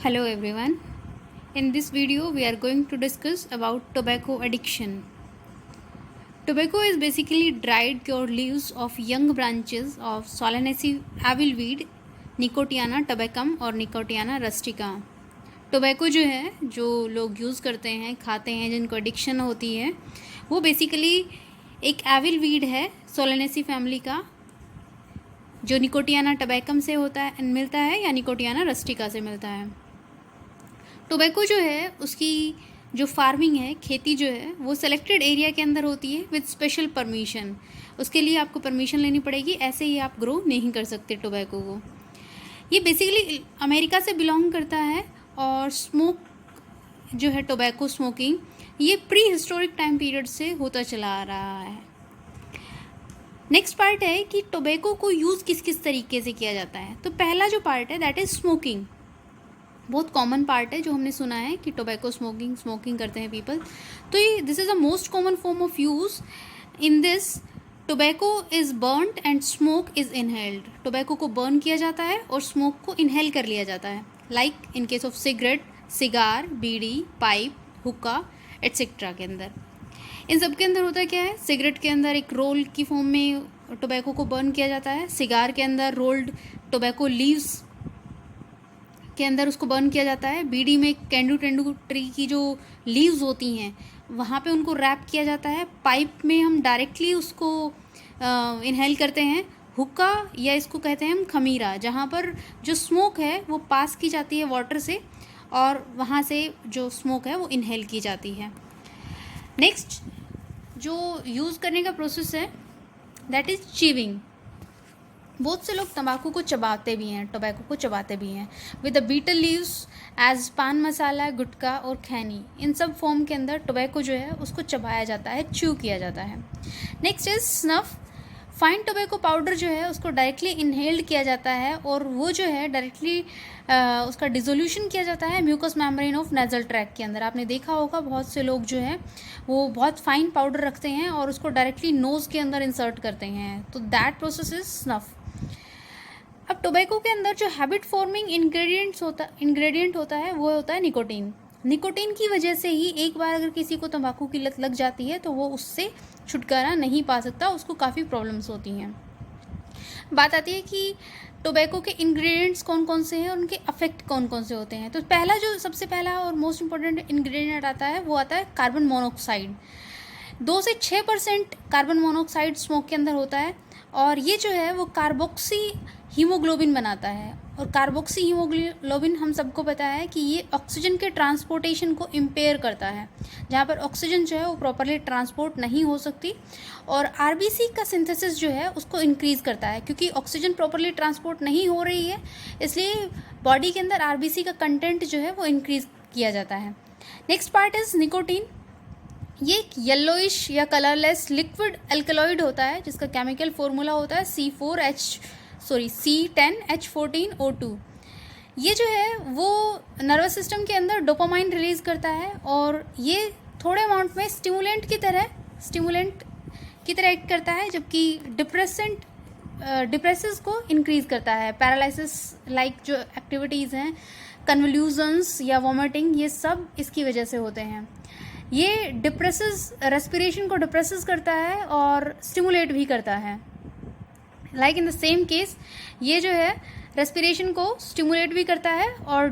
Hello everyone. In this video we are going to discuss about tobacco addiction. Tobacco is basically dried cured leaves of young branches of Solanaceae avilweed, Nicotiana tabacum और Nicotiana rustica. Tobacco जो है, जो लोग use करते हैं, खाते हैं, जिनको एडिक्शन होती है, वो बेसिकली एक एविल वीड है सोलेनेसी फैमिली का, जो निकोटियाना टबैकम से मिलता है या निकोटियाना रस्टिका से मिलता है। टोबैको जो है उसकी जो फार्मिंग है, खेती जो है, वो सेलेक्टेड एरिया के अंदर होती है विद स्पेशल परमिशन। उसके लिए आपको परमिशन लेनी पड़ेगी, ऐसे ही आप ग्रो नहीं कर सकते टोबैको को। ये बेसिकली अमेरिका से बिलोंग करता है और स्मोक जो है, टोबैको स्मोकिंग, ये प्री हिस्टोरिक टाइम पीरियड से होता चला आ रहा है। नेक्स्ट पार्ट है कि टोबैको को यूज़ किस किस तरीके से किया जाता है। तो पहला जो पार्ट है दैट इज़ स्मोकिंग। बहुत कॉमन पार्ट है जो हमने सुना है कि टोबैको स्मोकिंग करते हैं पीपल। तो ये this is a most common form of use. In this tobacco is burned and smoke is inhaled. Tobacco को बर्न किया जाता है और स्मोक को इनहेल कर लिया जाता है, like in case of cigarette, cigar, bidi, pipe, हुक्का एट्सेट्रा के अंदर। इन सब के अंदर होता क्या है, सिगरेट के अंदर एक रोल की फॉर्म में टोबैको को बर्न किया जाता है, सिगार के अंदर रोल्ड टोबैको लीव्स के अंदर उसको बर्न किया जाता है, बीड़ी में कैंडू ट्री की जो लीव्स होती हैं वहाँ पे उनको रैप किया जाता है, पाइप में हम डायरेक्टली उसको इनहेल करते हैं, हुक्का या इसको कहते हैं हम खमीरा, जहाँ पर जो स्मोक है वो पास की जाती है वाटर से और वहाँ से जो स्मोक है वो इनहेल की जाती है। नेक्स्ट जो यूज़ करने का प्रोसेस है दैट इज़ च्यूइंग। बहुत से लोग तंबाकू को चबाते भी हैं, टोबैको को चबाते भी हैं with the betel leaves as paan masala, गुटखा और खैनी। इन सब फॉर्म के अंदर टोबैको जो है उसको चबाया जाता है, च्यू किया जाता है। Next is snuff. Fine tobacco powder जो है उसको डायरेक्टली इनहेल्ड किया जाता है और वो जो है डायरेक्टली उसका डिसोल्यूशन किया जाता है mucus membrane of nasal tract के अंदर। आपने देखा होगा बहुत से लोग जो है वो बहुत फाइन पाउडर रखते हैं और उसको डायरेक्टली नोज़ के अंदर इंसर्ट करते हैं, तो दैट प्रोसेस इज स्नफ। अब टोबैको के अंदर जो हैबिट फॉर्मिंग इंग्रेडिएंट होता है वो होता है निकोटीन। निकोटीन की वजह से ही एक बार अगर किसी को तंबाकू की लत लग जाती है तो वो उससे छुटकारा नहीं पा सकता, उसको काफ़ी प्रॉब्लम्स होती हैं। बात आती है कि टोबैको के इंग्रेडिएंट्स कौन कौन से हैं और उनके अफेक्ट कौन कौन से होते हैं। तो सबसे पहला और मोस्ट इम्पॉर्टेंट इंग्रेडिएंट आता है वो आता है कार्बन मोनोऑक्साइड। 2 से 6% कार्बन मोनोऑक्साइड स्मोक के अंदर होता है और ये जो है वो कार्बोक्सी हीमोग्लोबिन बनाता है। और कार्बोक्सी हीमोग्लोबिन हम सबको पता है कि ये ऑक्सीजन के ट्रांसपोर्टेशन को इम्पेयर करता है, जहाँ पर ऑक्सीजन जो है वो प्रॉपरली ट्रांसपोर्ट नहीं हो सकती, और आरबीसी का सिंथेसिस जो है उसको इंक्रीज़ करता है। क्योंकि ऑक्सीजन प्रॉपरली ट्रांसपोर्ट नहीं हो रही है इसलिए बॉडी के अंदर आरबीसी का कंटेंट जो है वो इंक्रीज़ किया जाता है। Next part is nicotine. ये एक येलोइश या कलरलेस लिक्विड एल्कलॉइड होता है जिसका केमिकल फॉर्मूला होता है C10H14O2। ये जो है वो नर्वस सिस्टम के अंदर डोपामाइन रिलीज़ करता है और ये थोड़े अमाउंट में स्टिमुलेंट की तरह एक्ट करता है, जबकि डिप्रेसेस को इंक्रीज़ करता है। पैरालिसिस लाइक जो एक्टिविटीज़ हैं, कन्वल्यूजन्स या वॉमिटिंग, ये सब इसकी वजह से होते हैं। ये रेस्पिरेशन को डिप्रेसेस करता है और स्टिमुलेट भी करता है। Like in the same case ये जो है रेस्पिरेशन को स्टिमुलेट भी करता है और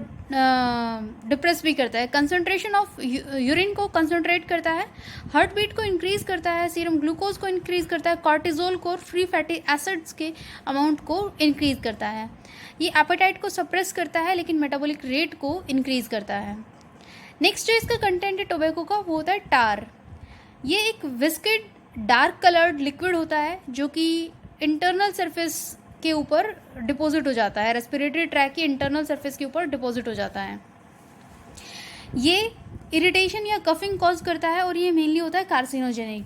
डिप्रेस भी करता है। कंसंट्रेशन ऑफ यूरिन को कंसंट्रेट करता है, हार्ट बीट को इंक्रीज़ करता है, सीरम ग्लूकोज को इंक्रीज़ करता है, कॉर्टिजोल को, फ्री फैटी एसिड्स के अमाउंट को इंक्रीज़ करता है। ये एपेटाइट को सप्रेस करता है लेकिन मेटाबॉलिक रेट को इंक्रीज़ करता है। नेक्स्ट जो इसका कंटेंट है टोबैको का वो होता है टार। ये एक विस्केड डार्क कलर्ड लिक्विड होता है जो कि इंटरनल सरफेस के ऊपर डिपॉजिट हो जाता है, रेस्पिरेटरी ट्रैक की इंटरनल सरफेस के ऊपर डिपॉजिट हो जाता है। ये इरिटेशन या कफिंग कॉज करता है और ये मेनली होता है कार्सिनोजेनिक।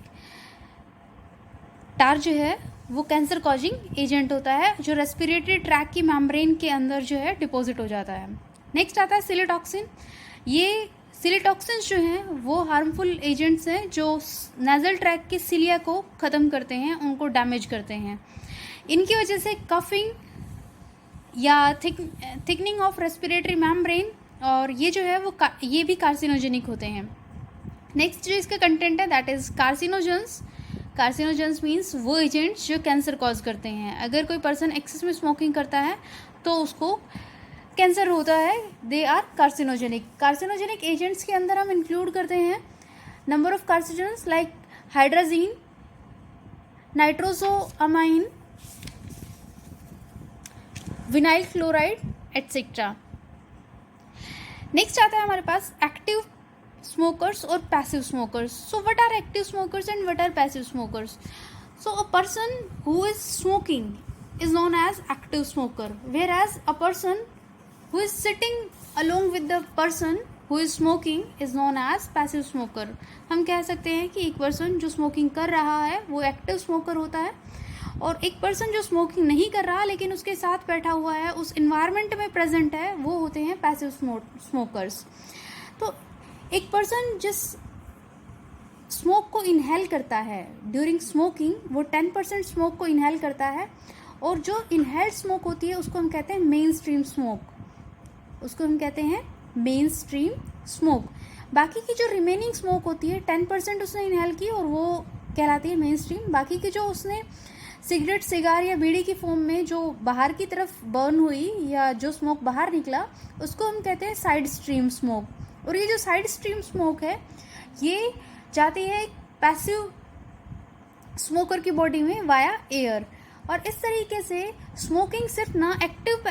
टार जो है वो कैंसर कॉजिंग एजेंट होता है जो रेस्पिरेटरी ट्रैक की मेम्ब्रेन के अंदर जो है डिपॉजिट हो जाता है। नेक्स्ट आता है सिलिटॉक्सिन। ये सिलिटॉक्सिन्स जो हैं वो हार्मफुल एजेंट्स हैं जो नेजल ट्रैक के सिलिया को ख़त्म करते हैं, उनको डैमेज करते हैं। इनकी वजह से कफिंग या थिकनिंग ऑफ रेस्पिरेटरी मेम्ब्रेन और ये जो है वो ये भी कार्सिनोजेनिक होते हैं। नेक्स्ट जो इसका कंटेंट है that is carcinogens. Carcinogens means वो एजेंट्स जो कैंसर कॉज करते हैं। अगर कोई पर्सन एक्सेस में स्मोकिंग करता है तो उसको कैंसर होता है। They are carcinogenic. Carcinogenic agents के अंदर हम इंक्लूड करते हैं number of carcinogens like hydrazine, nitrosamine, vinyl chloride etcetera. Next आता है हमारे पास active smokers or passive smokers. So what are active smokers and what are passive smokers? So a person who is smoking is known as active smoker, whereas a person who is sitting along with the person who is smoking is known as passive smoker. हम कह सकते हैं कि एक person जो smoking कर रहा है वो एक्टिव स्मोकर होता है, और एक पर्सन जो स्मोकिंग नहीं कर रहा लेकिन उसके साथ बैठा हुआ है, उस इन्वायरमेंट में प्रेजेंट है, वो होते हैं पैसिव स्मोकर्स। तो एक पर्सन जिस स्मोक को इनहेल करता है ड्यूरिंग स्मोकिंग, वो 10% स्मोक को इनहेल करता है, और जो इनहेल्ड स्मोक होती है उसको हम कहते हैं मेन स्ट्रीम स्मोक। उसको हम कहते हैं मेन स्ट्रीम स्मोक। बाकी की जो रिमेनिंग स्मोक होती है 10% उसने इनहेल की और वो कहलाती है मेन स्ट्रीम। बाकी की जो उसने सिगरेट, सिगार या बीड़ी की फॉर्म में जो बाहर की तरफ बर्न हुई या जो स्मोक बाहर निकला, उसको हम कहते हैं साइड स्ट्रीम स्मोक। और ये जो साइड स्ट्रीम स्मोक है ये जाती है पैसिव स्मोकर की बॉडी में वाया एयर। और इस तरीके से स्मोकिंग सिर्फ ना एक्टिव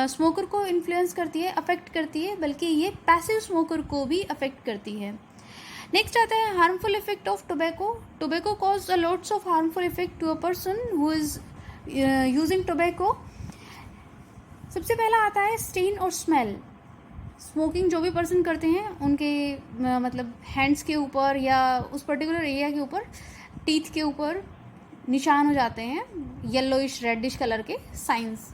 स्मोकर को इन्फ्लुएंस करती है, अफेक्ट करती है, बल्कि ये पैसिव स्मोकर को भी अफेक्ट करती है। नेक्स्ट आता है harmful effect of tobacco. Tobacco cause a lots of harmful effect to a person who is using tobacco. सबसे पहला आता है स्टेन और स्मेल। स्मोकिंग जो भी पर्सन करते हैं उनके मतलब हैंड्स के ऊपर या उस पर्टिकुलर एरिया के ऊपर, टीथ के ऊपर निशान हो जाते हैं, येलोइश रेडिश कलर के साइंस,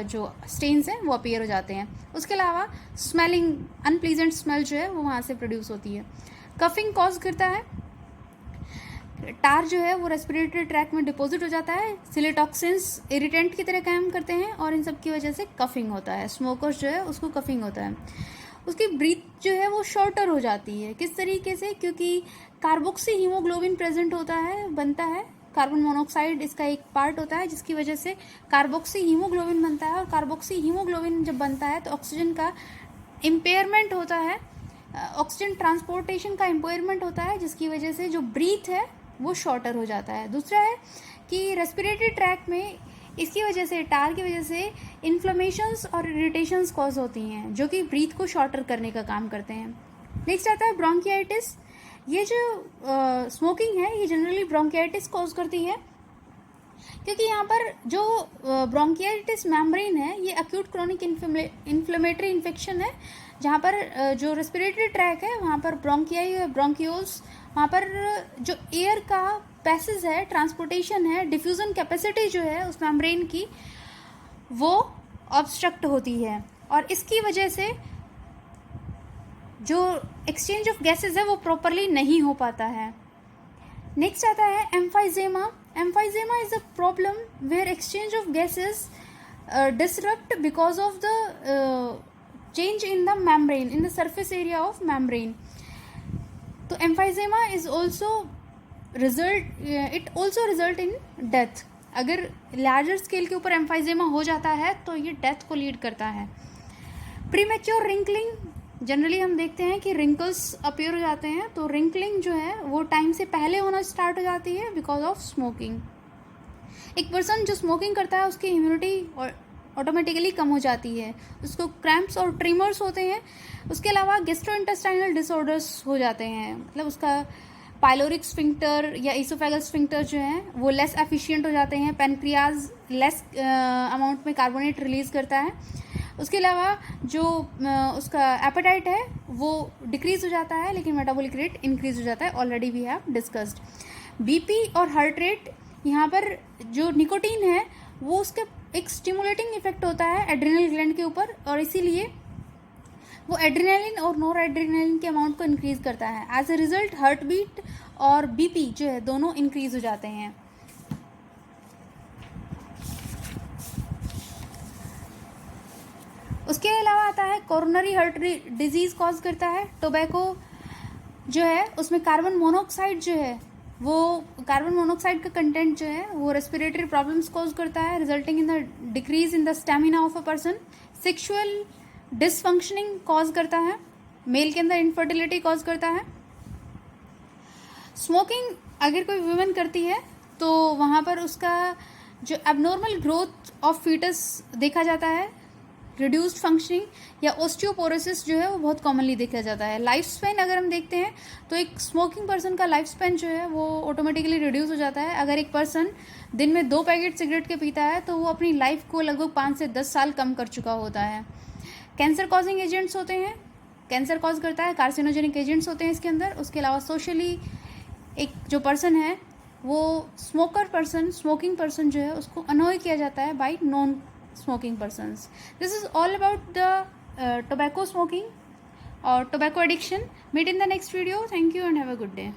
जो स्टेन्स हैं वो अपीयर हो जाते हैं। उसके अलावा स्मेलिंग, अनप्लीजेंट स्मेल जो है वो वहाँ से प्रोड्यूस होती है। कफिंग कॉज करता है। टार जो है वो रेस्पिरेटरी ट्रैक में डिपॉजिट हो जाता है। सिलेटॉक्सिन्स इरिटेंट की तरह काम करते हैं और इन सब की वजह से कफिंग होता है। स्मोकर्स जो है उसको कफिंग होता है। उसकी ब्रीथ जो है वो शॉर्टर हो जाती है। किस तरीके से? क्योंकि कार्बोक्सी हीमोग्लोबिन प्रेजेंट होता है, बनता है। कार्बन मोनोऑक्साइड इसका एक पार्ट होता है जिसकी वजह से कार्बोक्सी हीमोग्लोबिन बनता है, और कार्बोक्सी हीमोग्लोबिन जब बनता है तो ऑक्सीजन का इम्पेयरमेंट होता है, ऑक्सीजन ट्रांसपोर्टेशन का इम्पेयरमेंट होता है, जिसकी वजह से जो ब्रीथ है वो शॉर्टर हो जाता है। दूसरा है कि रेस्पिरेटरी ट्रैक में इसकी वजह से, टार की वजह से इन्फ्लेमेशंस और इरिटेशंस कॉज होती हैं जो कि ब्रीथ को शॉर्टर करने का काम करते हैं। नेक्स्ट आता है ब्रोंकियाइटिस। ये जो स्मोकिंग है ये जनरली ब्रोंकियाइटिस कॉज करती है, क्योंकि यहाँ पर जो ब्रोंकियाइटिस मेम्ब्रेन है ये अक्यूट क्रॉनिक इन्फ्लेमेटरी इन्फेक्शन है, जहाँ पर जो रेस्पिरेटरी ट्रैक है वहाँ पर ब्रोंकियाई या ब्रोंकियोल्स, वहाँ पर जो एयर का पैसेज है, ट्रांसपोर्टेशन है, डिफ्यूज़न कैपेसिटी जो है उस मेम्ब्रेन की वो ऑब्स्ट्रक्ट होती है, और इसकी वजह से जो एक्सचेंज ऑफ गैसेस है वो प्रॉपरली नहीं हो पाता है। नेक्स्ट आता है emphysema. Emphysema is a problem where exchange of gases disrupt because of the change in the membrane, in the surface area of membrane. तो emphysema is also it also result in death. अगर larger scale के ऊपर emphysema हो जाता है तो ये death को lead करता है। premature wrinkling, जनरली हम देखते हैं कि wrinkles appear हो जाते हैं, तो wrinkling जो है वो टाइम से पहले होना स्टार्ट हो जाती है बिकॉज ऑफ स्मोकिंग। एक पर्सन जो स्मोकिंग करता है उसकी इम्यूनिटी और ऑटोमेटिकली कम हो जाती है, उसको क्रैम्प्स और ट्रिमर्स होते हैं। उसके अलावा गेस्ट्रोइंटेस्टाइनल डिसऑर्डर्स हो जाते हैं, मतलब उसका पाइलोरिक स्फिंक्टर या इसोफेगल स्फिंक्टर जो है वो लेस एफिशिएंट हो जाते हैं। पैनक्रियाज लेस अमाउंट में कार्बोनेट रिलीज करता है। उसके अलावा जो उसका एपेटाइट है वो डिक्रीज हो जाता है, लेकिन मेटाबॉलिक रेट इंक्रीज हो जाता है। Already we have discussed. BP और हार्ट रेट, यहाँ पर जो निकोटीन है वो उसके एक स्टिमुलेटिंग इफेक्ट होता है एड्रिनल ग्लैंड के ऊपर, और इसीलिए वो एड्रिनलिन और नॉर एड्रिनलिन के अमाउंट को इंक्रीज करता है। As a result heart beat और बीपी जो है दोनों इंक्रीज हो जाते हैं। उसके अलावा आता है कोरोनरी हार्ट डिजीज़ कॉज करता है टोबैको जो है, उसमें कार्बन मोनोऑक्साइड जो है, वो कार्बन मोनोऑक्साइड का कंटेंट जो है वो रेस्पिरेटरी प्रॉब्लम्स कॉज करता है, resulting in the decrease in the stamina of a person. Sexual dysfunctioning cause करता है, मेल के अंदर इनफर्टिलिटी कॉज करता है। स्मोकिंग अगर कोई वुमेन करती है तो वहाँ पर उसका जो एबनॉर्मल ग्रोथ ऑफ फीटस देखा जाता है, रिड्यूस्ड फंक्शनिंग या ओस्टियोपोरोसिस जो है वो बहुत कॉमनली देखा जाता है। लाइफ स्पैन अगर हम देखते हैं तो एक स्मोकिंग पर्सन का लाइफ स्पैन जो है वो ऑटोमेटिकली रिड्यूस हो जाता है। अगर एक पर्सन दिन में 2 पैकेट सिगरेट के पीता है तो वो अपनी लाइफ को लगभग 5 से 10 साल कम कर चुका होता है। कैंसर कॉजिंग एजेंट्स होते हैं, कैंसर कॉज करता है, कार्सिनोजेनिक एजेंट्स होते हैं इसके अंदर। उसके अलावा सोशली एक जो पर्सन है वो स्मोकिंग पर्सन जो है उसको अनॉय किया जाता है by non smoking persons. This is all about the tobacco smoking और tobacco addiction. Meet in the next video. Thank you and have a good day.